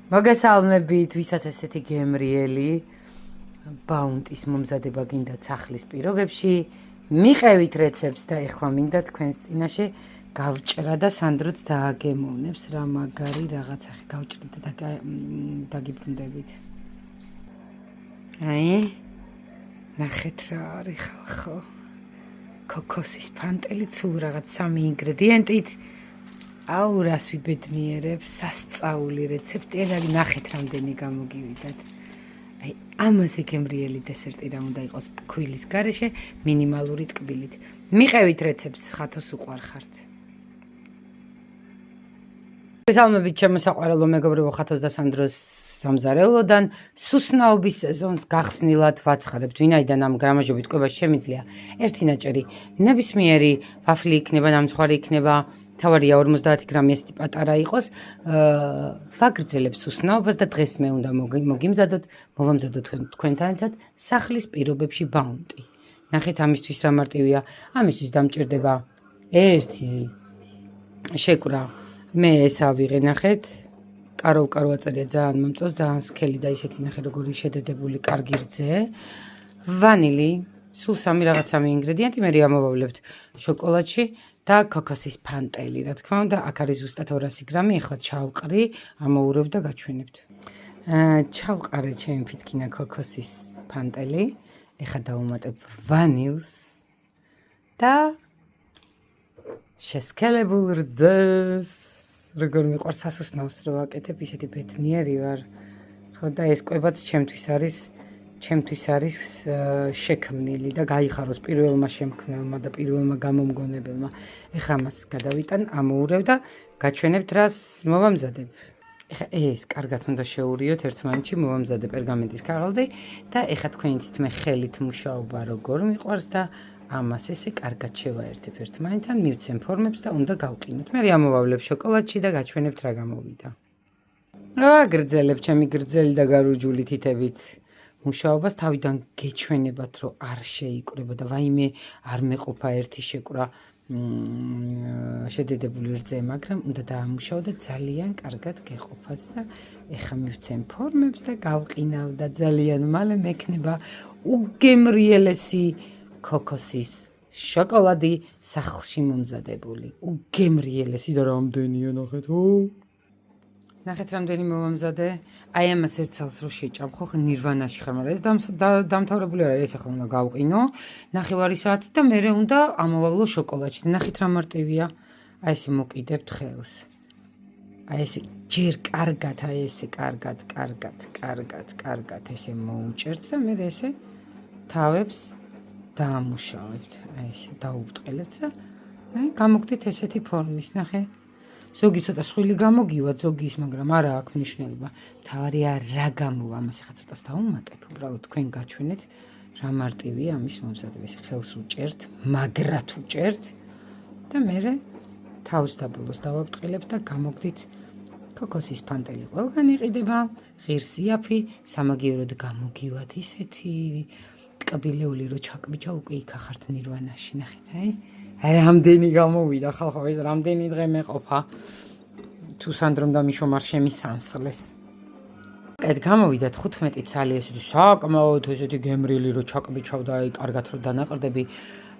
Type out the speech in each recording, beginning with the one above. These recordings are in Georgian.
მოგესალმებით, ვისაც ესეთი გემრიელი ბაუნტის მომზადება გინდათ სახლის პირობებში, მიყევით რეცეპტს და ეხლა მინდა თქვენს წინაშე გავჭრა და სანდროც დააგემოვნებს რა მაგარი რაღაცა გავჭრით და დაგიბრუნდებით. აი, ნახეთ რა არის ხალხო. ქოქოსის ფანტელი ცულ რაღაც 3 ინგრედიენტით. აუ რას ვიბედნიერებ, სასწაული რეცეპტი, აი ნახეთ რამდენი გამოგივიდათ. აი ამაზე გემრიელი დესერტი რა უნდა იყოს ქვილის გარეშე მინიმალური ტკბილით. მიყევით რეცეპტს, ხათოს უყვარხართ. მოგესალმებით ჩემო საყვარელო მეგობრებო, ხათოს და სანდროს სამზარეულოდან. სუსნაობის სეზონს გახსნილად ვაცხადებთ, ვინაიდან ამ გრამაჟობით კვება შემიძლია ერთი ნაჭერი ნებისმიერი ვაფლი იქნება, ნამცხვარი იქნება, თავარია 50 გრამი ესეთი პატარა იყოს, ვაგრძელებ სუსნაობას და დღეს მე უნდა მოვამზადოთ თქვენთან ერთად სახლის პირობებში ბაუნტი. ნახეთ ამისთვის რა მარტივია, ამისთვის დამჭირდება ერთი შეკვრა, მე ეს ავიღე ნახეთ, კარო აწერია ძალიან მომწონს, ძალიან სქელი და ისეთი ნახე როგორი შედედებული კარგი რძე, ვანილი, სულ 3 რაღაცა ინგრედიენტი, მე ამოვავლებთ შოკოლადში და ქოქოსის ფანტელი, რა თქმა უნდა, აქ არის ზუსტად 200 გრამი, ახლა ჩავყრი, ამოურევ და გაჩვენებთ. ჩავყარე ჩემი ფითქინა ქოქოსის ფანტელი, ახლა დავუმატებ ვანილს და შესქელებულ რძეს, როგორ მიყვარს სასუსნაოს რო ვაკეთებ, ისეთი ბედნიერი ვარ. ხო და ეს კვებაც ჩემთვის არის შექმნილი და გაიხაროს პირველმა შემქმნელმა და პირველმა გამომგონებელმა. ეხლა მას გადავიტან, ამოურევ და გაჩვენებთ რას მოვამზადებ. ეხლა ეს კარგად უნდა შეურიოთ ერთმანეთში, მოვამზადე პერგამენტის ქაღალდი და ეხლა თქვენ იცით მე ხელით მუშაობა როგორ მიყვარს და ამას ესე კარგად შევაერთებ ერთმანეთთან, მივცემ ფორმებს და უნდა გავყინოთ. მე ამოვავლებ შოკოლადში და გაჩვენებთ რა გამოვიდა. გრძელებ ჩემი გრძელი და გარუჯული თითებით. მუშაობას თავიდან გეჩვენებათ, რომ არ შეიკვრება და ვაიმე არ მეყოფა ერთი შეკვრა შედედებული რძე, მაგრამ უნდა დაამუშავო და ძალიან კარგად გეყოფათ და ეხლა მივცემ ფორმებს და გავყინავ და ძალიან მალე მექნება უგემრიელესი ქოქოსის შოკოლადი სახლში მომზადებული. უგემრიელესი და რამდენია ნახეთ, ნახეთ რამდენი მოვამზადე. აი ამას ერთ წელს რო შეჭამხო, ხო ნირვანაში ხარ, მაგრამ ეს დამთავრებული არ არის, ახლა უნდა გავყინო ნახევარი საათი და მე უნდა ამოვალო შოკოლადში. ნახეთ რა მარტივია. აი ესე მოკიდებთ ხელს. აი ესე ჯერ კარგად, აი ესე კარგად ესე მოუჭერთ და მე ესე თავებს დაამუშავებთ. აი ესე დაუბრტყელებთ და აი გამოგდით ესეთი ფორმის, ნახე. ზოგი ცოტა სხვილი გამოგივათ, ზოგი ის, მაგრამ არა აქვს მნიშვნელობა. თავარია რა გამოვა, ამას ახლა ცოტას დავუმატებ, უბრალოდ თქვენ გაჩვენეთ რა მარტივია ამის მომზადება. ხელს უჭერთ, მაგრად უჭერთ და მე თავს დაბოლოს დავაბრტყელებ და გამოგდით ქოქოსის ფანტელი. ყველგან იყიდება, ღირსიაფი, სამაგიეროდ გამოგივათ ისეთი ტკბილეული რო ჩაკბიჭა უკვე იქ ახართ ნირვანაში, ნახეთ, აი. რამდენი გამოვიდა ხალხო, ეს რამდენი დღე მეყოფა თუ სანდრომ და მიშომ არ შემისანსლეს. კეთ გამოვიდა 15 ცალი ესეთი საკმაოდ ესეთი გემრიელი რო ჩაკბიჭავ და აი კარგად რო დანაყრდები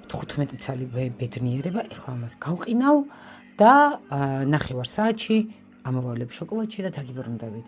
15 ცალი ბედნიერება. ეხლა ამას გავყინავ და ნახევარ საათში ამოვალებ შოკოლადში და დაგიბრუნდებით.